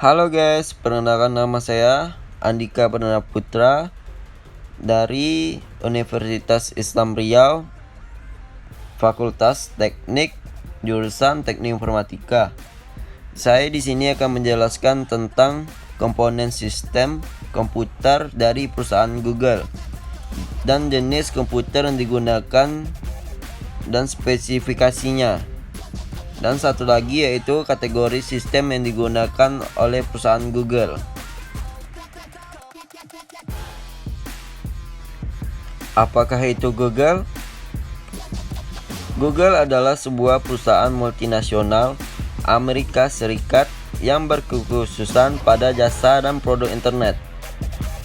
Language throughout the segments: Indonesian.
Halo guys, perkenalkan nama saya Andika Perdana Putra dari Universitas Islam Riau, Fakultas Teknik, jurusan Teknik Informatika. Saya di sini akan menjelaskan tentang komponen sistem komputer dari perusahaan Google dan jenis komputer yang digunakan dan spesifikasinya. Dan satu lagi yaitu kategori sistem yang digunakan oleh perusahaan Google. Apakah itu Google? Google adalah sebuah perusahaan multinasional Amerika Serikat yang berkekhususan pada jasa dan produk internet.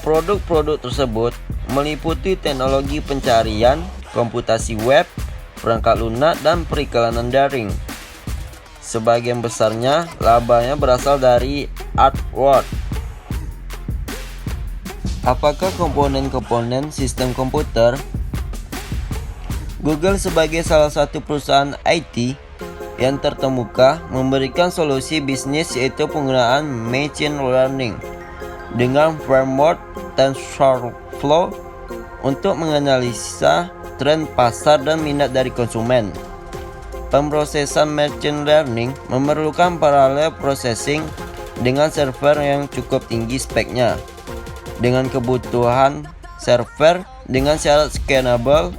Produk-produk tersebut meliputi teknologi pencarian, komputasi web, perangkat lunak, dan periklanan daring. Sebagian besarnya labanya berasal dari AdWords. Apakah komponen-komponen sistem komputer? Google sebagai salah satu perusahaan IT yang terkemuka memberikan solusi bisnis yaitu penggunaan machine learning dengan framework TensorFlow untuk menganalisa tren pasar dan minat dari konsumen. Pemrosesan machine learning memerlukan parallel processing dengan server yang cukup tinggi speknya, dengan kebutuhan server dengan syarat scalable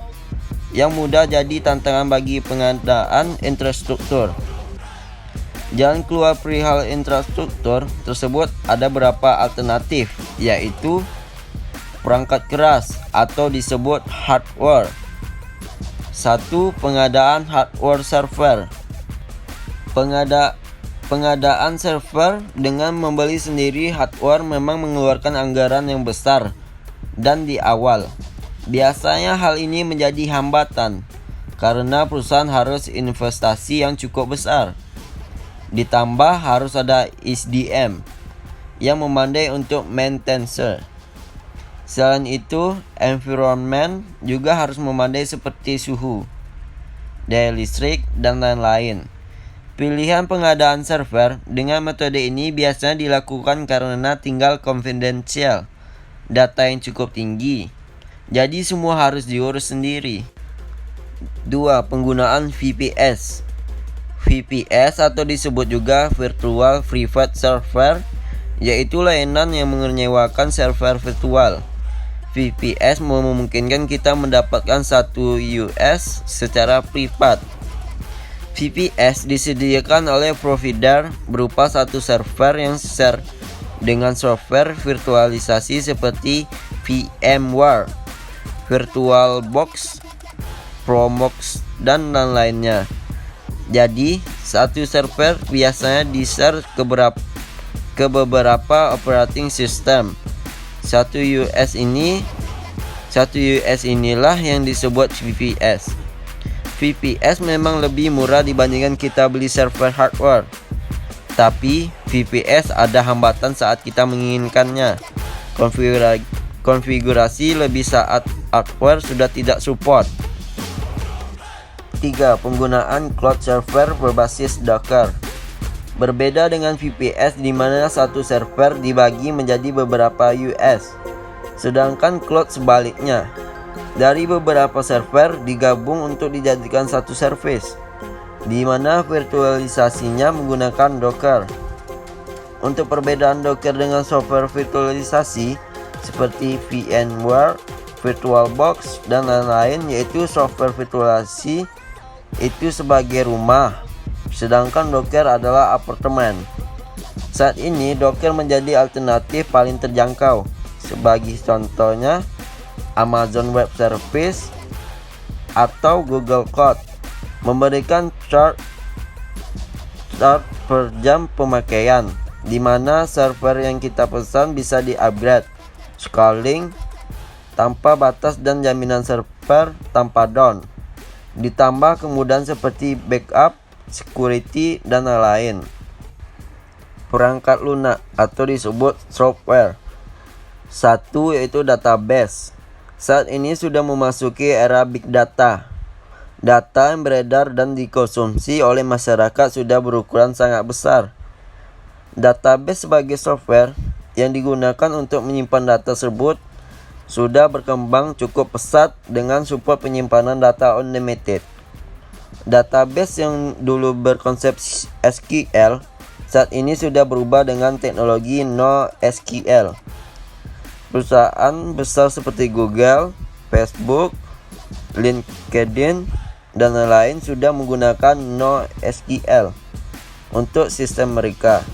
yang mudah jadi tantangan bagi pengadaan infrastruktur. Jalan keluar perihal infrastruktur tersebut ada beberapa alternatif, yaitu perangkat keras atau disebut hardware. 1. Pengadaan hardware server. Pengadaan server dengan membeli sendiri hardware memang mengeluarkan anggaran yang besar dan di awal. Biasanya hal ini menjadi hambatan karena perusahaan harus investasi yang cukup besar. Ditambah harus ada SDM yang memandai untuk maintenance. Selain itu, environment juga harus memandai seperti suhu, daya listrik, dan lain-lain. Pilihan pengadaan server dengan metode ini biasanya dilakukan karena tinggal confidential, data yang cukup tinggi. Jadi semua harus diurus sendiri. 2. Penggunaan VPS. VPS atau disebut juga Virtual Private Server, yaitu layanan yang menyewakan server virtual. VPS memungkinkan kita mendapatkan satu US secara privat. VPS disediakan oleh provider berupa satu server yang share dengan software virtualisasi seperti VMware, VirtualBox, Promox, dan lain-lainnya. Jadi, satu server biasanya di-share ke beberapa operating system. Satu US inilah yang disebut VPS. VPS memang lebih murah dibandingkan kita beli server hardware. Tapi VPS ada hambatan saat kita menginginkannya. Konfigurasi lebih saat hardware sudah tidak support. 3. Penggunaan cloud server berbasis Docker. Berbeda dengan VPS di mana satu server dibagi menjadi beberapa US, sedangkan cloud sebaliknya. Dari beberapa server digabung untuk dijadikan satu service, di mana virtualisasinya menggunakan Docker. Untuk perbedaan Docker dengan software virtualisasi seperti VMware, VirtualBox, dan lain-lain, yaitu software virtualisasi itu sebagai rumah, sedangkan Docker adalah apartemen. Saat ini Docker menjadi alternatif paling terjangkau. Sebagai contohnya Amazon Web Service atau Google Cloud memberikan charge per jam pemakaian, di mana server yang kita pesan bisa di-upgrade, scaling tanpa batas, dan jaminan server tanpa down. Ditambah kemudahan seperti backup, security, dan lain-lain. Perangkat lunak atau disebut software. 1. Yaitu database. Saat ini sudah memasuki era big data. Data yang beredar dan dikonsumsi oleh masyarakat sudah berukuran sangat besar. Database sebagai software yang digunakan untuk menyimpan data tersebut sudah berkembang cukup pesat dengan support penyimpanan data unlimited. Database yang dulu berkonsep SQL saat ini sudah berubah dengan teknologi NoSQL. Perusahaan besar seperti Google, Facebook, LinkedIn, dan lain-lain sudah menggunakan NoSQL untuk sistem mereka.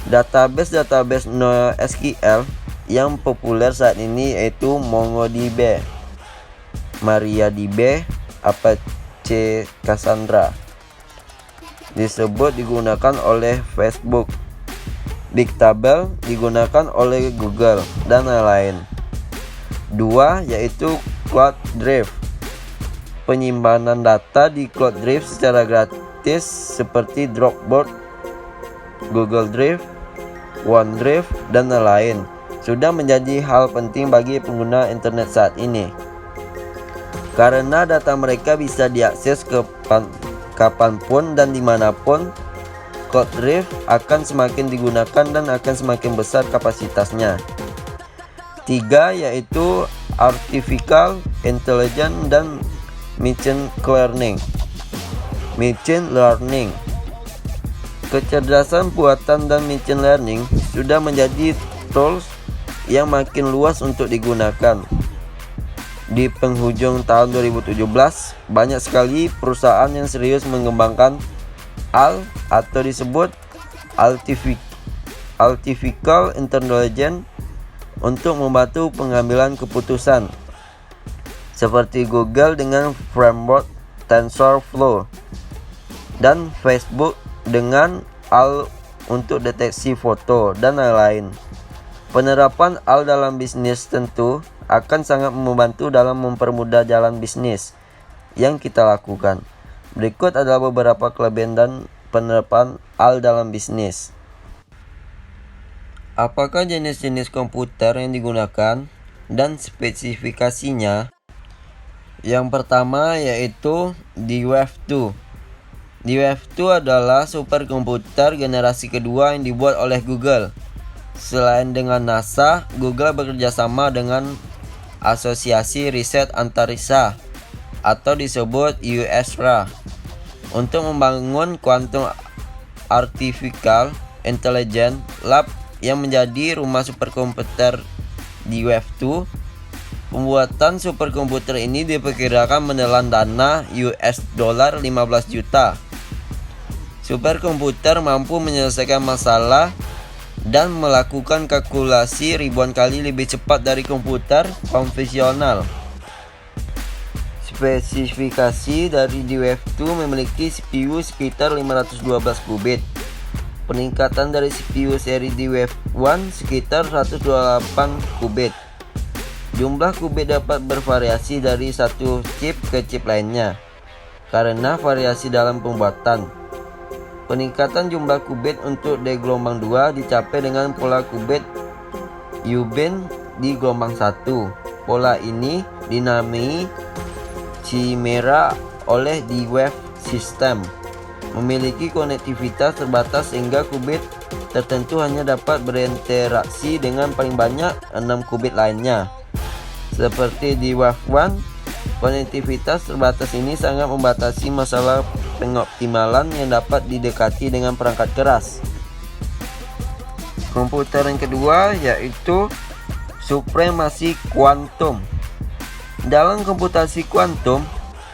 Database NoSQL yang populer saat ini yaitu MongoDB, MariaDB, Apache Cassandra. Disebut digunakan oleh Facebook. Bigtable digunakan oleh Google dan lain-lain. 2 yaitu Cloud Drive. Penyimpanan data di Cloud Drive secara gratis seperti Dropbox, Google Drive, OneDrive, dan lain-lain sudah menjadi hal penting bagi pengguna internet saat ini. Karena data mereka bisa diakses kapanpun dan dimanapun, Cloud Drive akan semakin digunakan dan akan semakin besar kapasitasnya. 3 yaitu Artificial Intelligence dan Machine Learning. Kecerdasan buatan dan machine learning sudah menjadi tools yang makin luas untuk digunakan. Di penghujung tahun 2017, banyak sekali perusahaan yang serius mengembangkan AI atau disebut Artificial Intelligence untuk membantu pengambilan keputusan, seperti Google dengan framework TensorFlow dan Facebook dengan AI untuk deteksi foto dan lain-lain. Penerapan AI dalam bisnis tentu akan sangat membantu dalam mempermudah jalan bisnis yang kita lakukan. Berikut adalah beberapa kelebihan dan penerapan AI dalam bisnis. Apakah jenis-jenis komputer yang digunakan dan spesifikasinya? Yang pertama yaitu DWF2. DWF2 adalah superkomputer generasi kedua yang dibuat oleh Google. Selain dengan NASA, Google bekerja sama dengan Asosiasi Riset Antariksa atau disebut USARA untuk membangun Quantum Artificial Intelligence Lab yang menjadi rumah superkomputer DWF2. Pembuatan superkomputer ini diperkirakan menelan dana $15 juta. Superkomputer mampu menyelesaikan masalah dan melakukan kalkulasi ribuan kali lebih cepat dari komputer konvensional. Spesifikasi dari DWF2 memiliki CPU sekitar 512 qubit. Peningkatan dari CPU seri DWF1 sekitar 128 qubit. Jumlah qubit dapat bervariasi dari satu chip ke chip lainnya karena variasi dalam pembuatan. Peningkatan jumlah qubit untuk di gelombang 2 dicapai dengan pola qubit U-bin di gelombang 1. Pola ini dinamai Chimera oleh DWF System. Memiliki konektivitas terbatas sehingga qubit tertentu hanya dapat berinteraksi dengan paling banyak 6 qubit lainnya. Seperti DWF1, konektivitas terbatas ini sangat membatasi masalah pengoptimalan yang dapat didekati dengan perangkat keras. Komputer yang kedua yaitu supremasi kuantum. Dalam komputasi kuantum,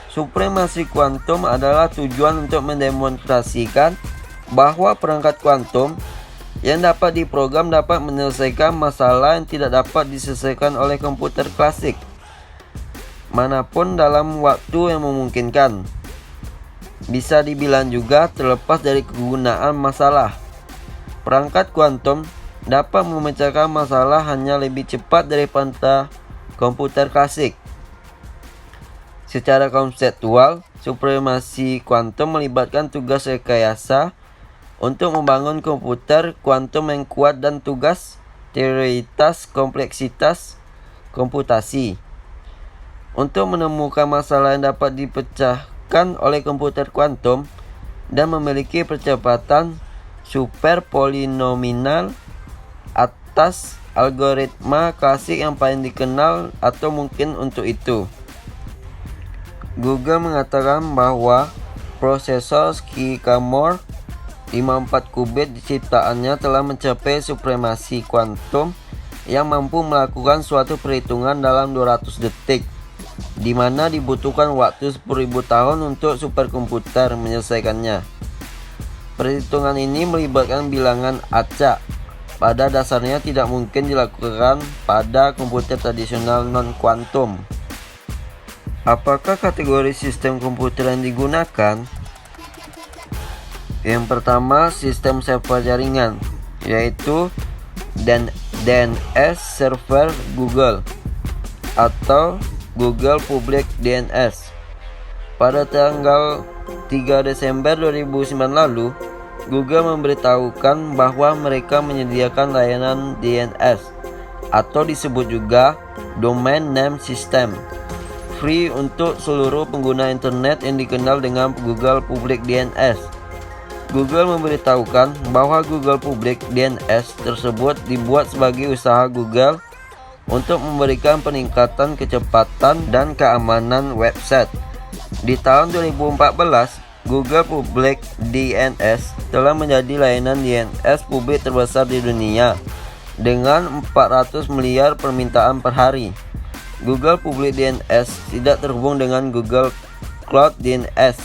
supremasi kuantum adalah tujuan untuk mendemonstrasikan bahwa perangkat kuantum yang dapat diprogram dapat menyelesaikan masalah yang tidak dapat diselesaikan oleh komputer klasik manapun dalam waktu yang memungkinkan. Bisa dibilang juga terlepas dari kegunaan masalah. Perangkat kuantum dapat memecahkan masalah hanya lebih cepat daripada komputer klasik. Secara konseptual, supremasi kuantum melibatkan tugas rekayasa untuk membangun komputer kuantum yang kuat dan tugas teoritas kompleksitas komputasi. Untuk menemukan masalah yang dapat dipecahkan oleh komputer kuantum dan memiliki percepatan super polinomial atas algoritma klasik yang paling dikenal atau mungkin untuk itu. Google mengatakan bahwa prosesor Sycamore 54 qubit ciptaannya telah mencapai supremasi kuantum yang mampu melakukan suatu perhitungan dalam 200 detik, di mana dibutuhkan waktu 10.000 tahun untuk superkomputer menyelesaikannya. Perhitungan ini melibatkan bilangan acak. Pada dasarnya tidak mungkin dilakukan pada komputer tradisional non-kuantum. Apakah kategori sistem komputer yang digunakan? Yang pertama, sistem server jaringan, yaitu DNS server Google atau Google Public DNS. Pada tanggal 3 Desember 2009 lalu, Google memberitahukan bahwa mereka menyediakan layanan DNS atau disebut juga Domain Name System free untuk seluruh pengguna internet yang dikenal dengan Google Public DNS. Google memberitahukan bahwa Google Public DNS tersebut dibuat sebagai usaha Google untuk memberikan peningkatan kecepatan dan keamanan website. Di tahun 2014, Google Public DNS telah menjadi layanan DNS publik terbesar di dunia dengan 400 miliar permintaan per hari. Google Public DNS tidak terhubung dengan Google Cloud DNS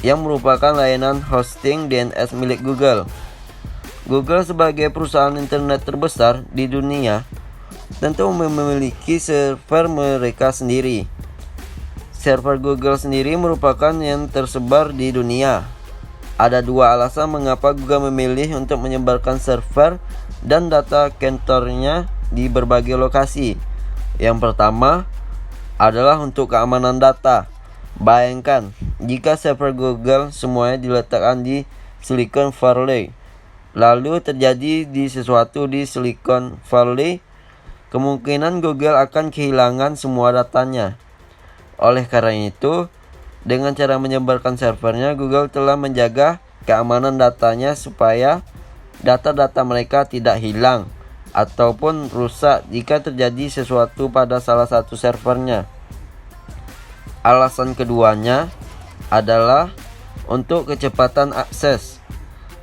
yang merupakan layanan hosting DNS milik Google. Google sebagai perusahaan internet terbesar di dunia tentu memiliki server mereka sendiri. Server Google sendiri merupakan yang tersebar di dunia. Ada dua alasan mengapa Google memilih untuk menyebarkan server dan data kantornya di berbagai lokasi. Yang pertama adalah untuk keamanan data. Bayangkan jika server Google semuanya diletakkan di Silicon Valley, lalu terjadi sesuatu di Silicon Valley, kemungkinan Google akan kehilangan semua datanya. Oleh karena itu, dengan cara menyebarkan servernya, Google telah menjaga keamanan datanya supaya data-data mereka tidak hilang ataupun rusak jika terjadi sesuatu pada salah satu servernya. Alasan keduanya adalah untuk kecepatan akses.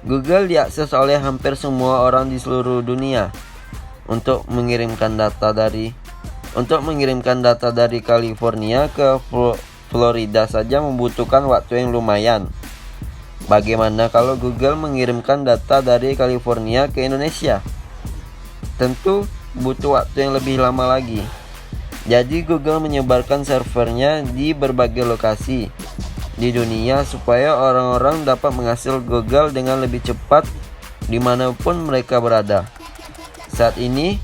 Google diakses oleh hampir semua orang di seluruh dunia. Untuk mengirimkan data dari California ke Florida saja membutuhkan waktu yang lumayan. Bagaimana kalau Google mengirimkan data dari California ke Indonesia? Tentu butuh waktu yang lebih lama lagi. Jadi Google menyebarkan servernya di berbagai lokasi di dunia supaya orang-orang dapat mengakses Google dengan lebih cepat dimanapun mereka berada. Saat ini,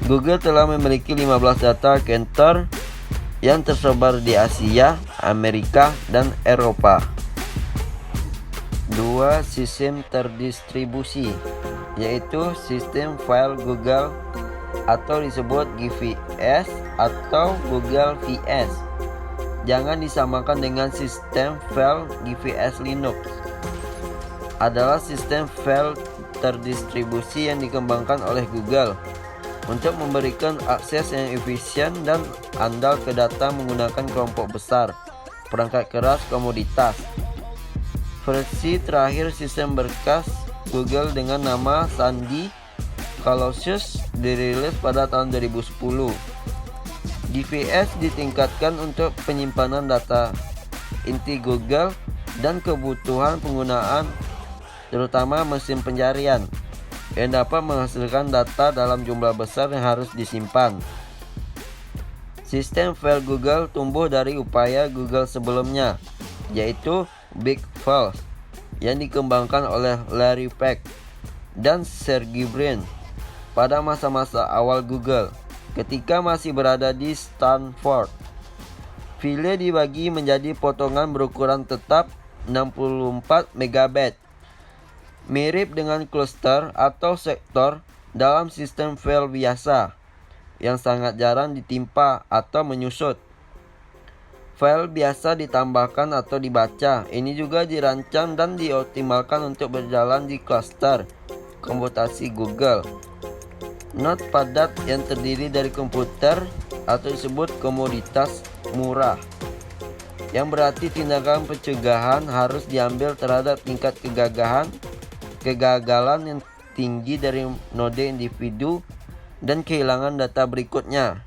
Google telah memiliki 15 data kantor yang tersebar di Asia, Amerika, dan Eropa. 2. Sistem terdistribusi, yaitu sistem file Google atau disebut GVS atau Google VS. Jangan disamakan dengan sistem file GVS Linux. Adalah sistem file terdistribusi yang dikembangkan oleh Google untuk memberikan akses yang efisien dan andal ke data menggunakan kelompok besar perangkat keras komoditas. Versi terakhir sistem berkas Google dengan nama Sandy Colossus dirilis pada tahun 2010. GVS ditingkatkan untuk penyimpanan data inti Google dan kebutuhan penggunaan terutama mesin pencarian yang dapat menghasilkan data dalam jumlah besar yang harus disimpan. Sistem file Google tumbuh dari upaya Google sebelumnya, yaitu Big Files yang dikembangkan oleh Larry Page dan Sergey Brin pada masa-masa awal Google ketika masih berada di Stanford. File dibagi menjadi potongan berukuran tetap 64 MB. Mirip dengan cluster atau sektor dalam sistem file biasa yang sangat jarang ditimpa atau menyusut. File biasa ditambahkan atau dibaca. Ini juga dirancang dan dioptimalkan untuk berjalan di klaster komputasi Google. Not padat yang terdiri dari komputer atau disebut komoditas murah, yang berarti tindakan pencegahan harus diambil terhadap tingkat kegagalan yang tinggi dari node individu dan kehilangan data berikutnya.